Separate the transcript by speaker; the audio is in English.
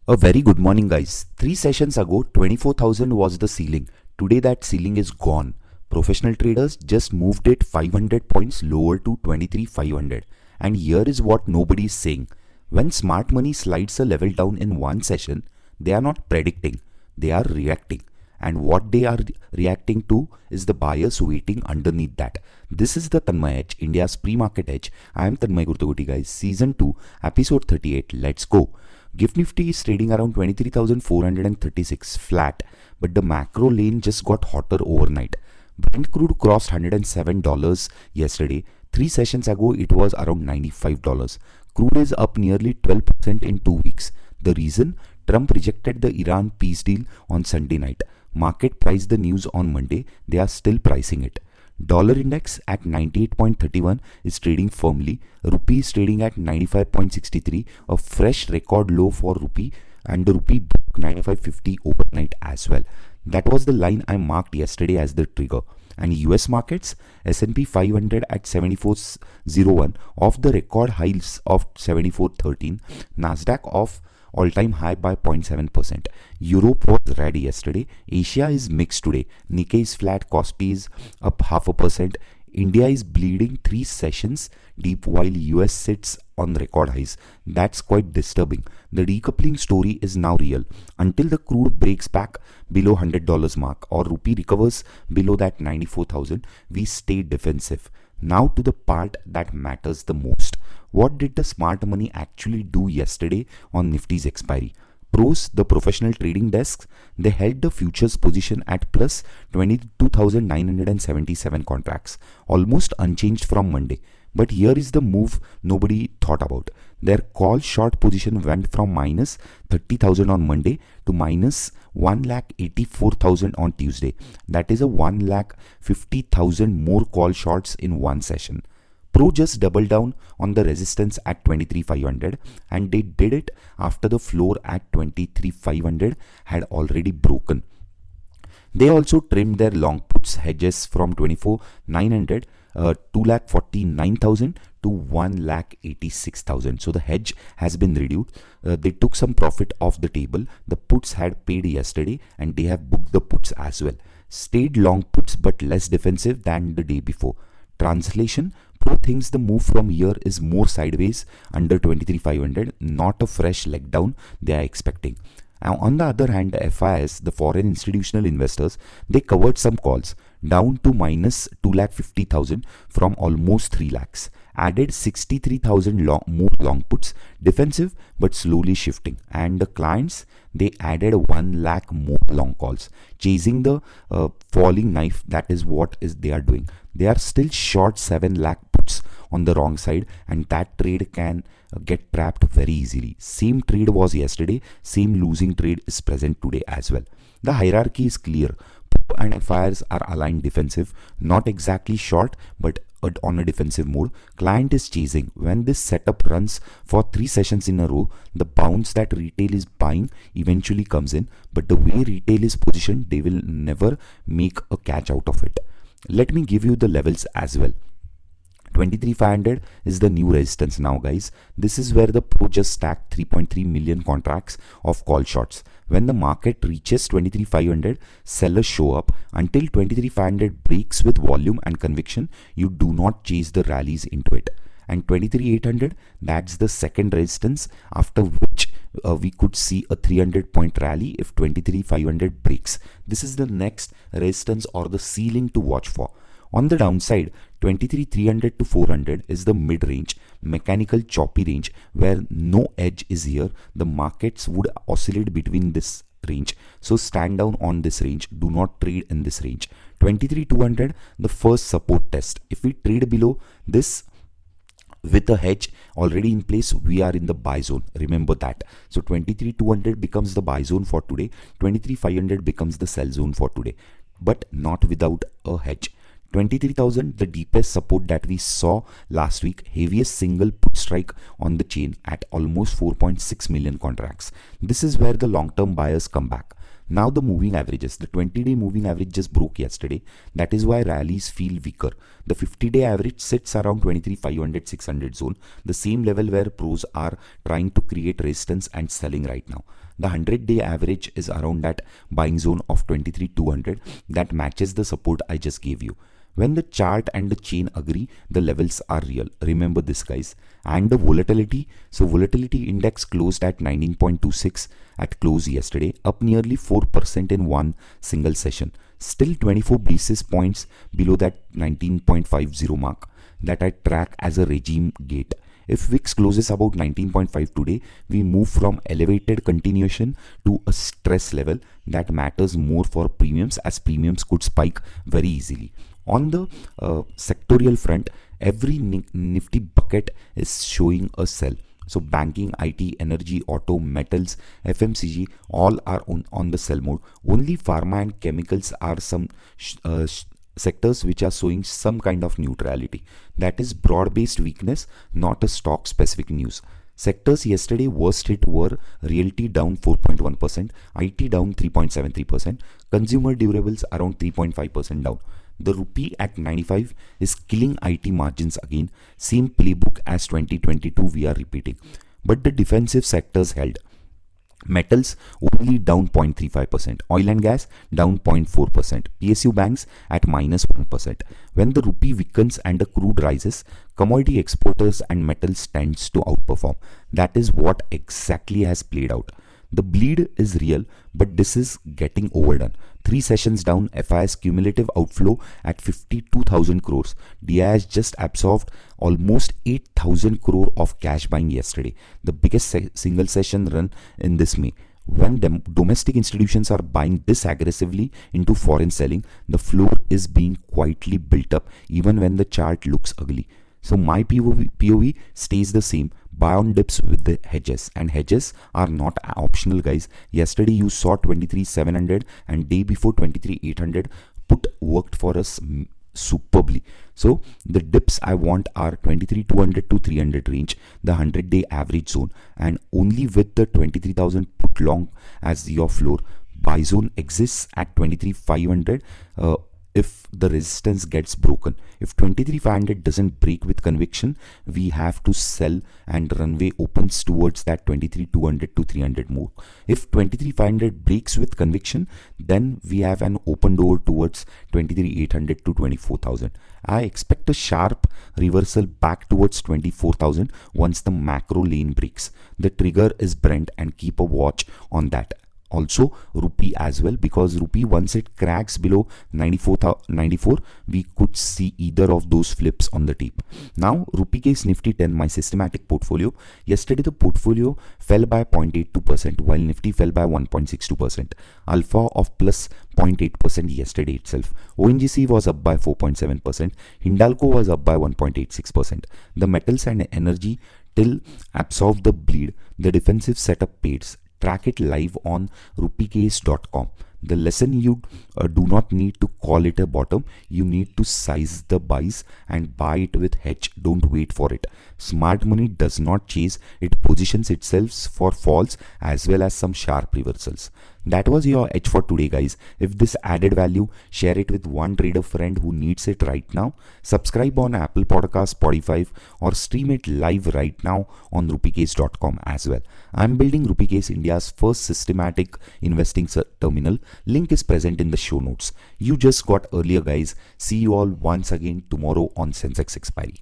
Speaker 1: A very good morning, guys. 3 sessions ago, 24,000 was the ceiling. Today, that ceiling is gone. Professional traders just moved it 500 points lower to 23,500. And here is what nobody is saying. When smart money slides a level down in one session, they are not predicting, they are reacting. And what they are reacting to is the buyers waiting underneath that. This is the Tanmay Edge, India's pre-market edge. I am Tanmay Gurtagoti, guys. Season 2, episode 38. Let's go. Gift Nifty is trading around 23,436 flat, but the macro lane just got hotter overnight. Brent crude crossed $107 yesterday. 3 sessions ago, it was around $95. Crude is up nearly 12% in 2 weeks. The reason? Trump rejected the Iran peace deal on Sunday night. Market priced the news on Monday. They are still pricing it. Dollar index at 98.31 is trading firmly. Rupee is trading at 95.63, a fresh record low for Rupee, and the Rupee broke 95.50 overnight as well. That was the line I marked yesterday as the trigger. And US markets, S&P 500 at 74.01 off the record highs of 74.13, Nasdaq off all-time high by 0.7%. Europe was ready yesterday. Asia is mixed today. Nikkei is flat, Kospi is up 0.5%. India is bleeding 3 sessions deep while US sits on record highs. That's quite disturbing. The decoupling story is now real. Until the crude breaks back below $100 mark or rupee recovers below that 94,000, we stay defensive. Now to the part that matters the most. What did the smart money actually do yesterday on Nifty's expiry? Pros, the professional trading desks, they held the futures position at plus 22,977 contracts, almost unchanged from Monday. But here is the move nobody thought about. Their call short position went from minus 30,000 on Monday to minus 1,84,000 on Tuesday. That is a 1,50,000 more call shorts in one session. Pro just doubled down on the resistance at 23,500, and they did it after the floor at 23,500 had already broken. They also trimmed their long puts hedges from 24,900, 2,49,000 to 1,86,000. So the hedge has been reduced. They took some profit off the table. The puts had paid yesterday and they have booked the puts as well. Stayed long puts but less defensive than the day before. Translation: Pro thinks the move from here is more sideways under 23,500, not a fresh leg down they are expecting. Now, on the other hand, the FIS, the foreign institutional investors, they covered some calls down to minus 2,50,000 from almost 3 lakhs. Added 63,000 more long puts, defensive but slowly shifting. And the clients, they added 1 lakh more long calls, chasing the falling knife. That is what they are doing. They are still short 7 lakh puts on the wrong side, and that trade can get trapped very easily. Same trade was yesterday, same losing trade is present today as well. The hierarchy is clear. Pro and FIRs are aligned defensive, not exactly short but on a defensive mode. Client is chasing. When this setup runs for 3 sessions in a row, the bounce that retail is buying eventually comes in, but the way retail is positioned, they will never make a catch out of it. Let me give you the levels as well. 23,500 is the new resistance now, guys. This is where the Pro just stacked 3.3 million contracts of call shorts. When the market reaches 23,500, sellers show up. Until 23,500 breaks with volume and conviction, you do not chase the rallies into it. And 23,800, that's the second resistance, after which we could see a 300-point rally if 23,500 breaks. This is the next resistance or the ceiling to watch for. On the downside, 23,300 to 400 is the mid-range, mechanical choppy range where no edge is here. The markets would oscillate between this range. So stand down on this range. Do not trade in this range. 23,200, the first support test. If we trade below this with a hedge already in place, we are in the buy zone. Remember that. So 23,200 becomes the buy zone for today. 23,500 becomes the sell zone for today, but not without a hedge. 23,000, the deepest support that we saw last week, heaviest single put strike on the chain at almost 4.6 million contracts. This is where the long-term buyers come back. Now the moving averages, the 20-day moving average just broke yesterday. That is why rallies feel weaker. The 50-day average sits around 23,500, 600 zone, the same level where pros are trying to create resistance and selling right now. The 100-day average is around that buying zone of 23,200 that matches the support I just gave you. When the chart and the chain agree, the levels are real. Remember this, guys. And the volatility. So volatility index closed at 19.26 at close yesterday, up nearly 4% in one single session. Still 24 basis points below that 19.50 mark that I track as a regime gate. If VIX closes about 19.5 today, we move from elevated continuation to a stress level that matters more for premiums, as premiums could spike very easily. On the sectorial front, every Nifty bucket is showing a sell. So banking, IT, energy, auto, metals, FMCG, all are on the sell mode. Only pharma and chemicals are some sectors which are showing some kind of neutrality. That is broad-based weakness, not a stock-specific news. Sectors yesterday worst hit were realty down 4.1%, IT down 3.73%, consumer durables around 3.5% down. The rupee at 95 is killing IT margins again. Same playbook as 2022 we are repeating. But the defensive sectors held. Metals only down 0.35%, oil and gas down 0.4%, PSU banks at minus 1%. When the rupee weakens and the crude rises, commodity exporters and metals tends to outperform. That is what exactly has played out. The bleed is real, but this is getting overdone. 3 sessions down, FIS cumulative outflow at 52,000 crores. DI has just absorbed almost 8,000 crore of cash buying yesterday, the biggest single session run in this May. When domestic institutions are buying this aggressively into foreign selling, the floor is being quietly built up even when the chart looks ugly. So my POV stays the same. Buy on dips with the hedges, and hedges are not optional, guys. Yesterday you saw 23,700 and day before 23,800 put worked for us superbly. So the dips I want are 23,200 to 300 range, the 100-day average zone, and only with the 23,000 put long as your floor. Buy zone exists at 23,500 if the resistance gets broken. If 23,500 doesn't break with conviction, we have to sell and runway opens towards that 23,200 to 300 more. If 23,500 breaks with conviction, then we have an open door towards 23,800 to 24,000. I expect a sharp reversal back towards 24,000 once the macro lane breaks. The trigger is Brent, and keep a watch on that. Also rupee as well, because rupee once it cracks below 94, we could see either of those flips on the tape. Now rupee case Nifty 10, my systematic portfolio. Yesterday the portfolio fell by 0.82% while Nifty fell by 1.62%. Alpha of plus 0.8% yesterday itself. ONGC was up by 4.7%. Hindalco was up by 1.86%. The metals and energy till absorb the bleed. The defensive setup pays. Track it live on rupeecase.com. The lesson, you do not need to call it a bottom. You need to size the buys and buy it with hedge. Don't wait for it. Smart money does not chase. It positions itself for falls as well as some sharp reversals. That was your edge for today, guys. If this added value, share it with one trader friend who needs it right now. Subscribe on Apple Podcast, Spotify, or stream it live right now on rupeecase.com as well. I'm building Rupeecase, India's first systematic investing terminal. Link is present in the show notes. You just got earlier, guys. See you all once again tomorrow on Sensex expiry.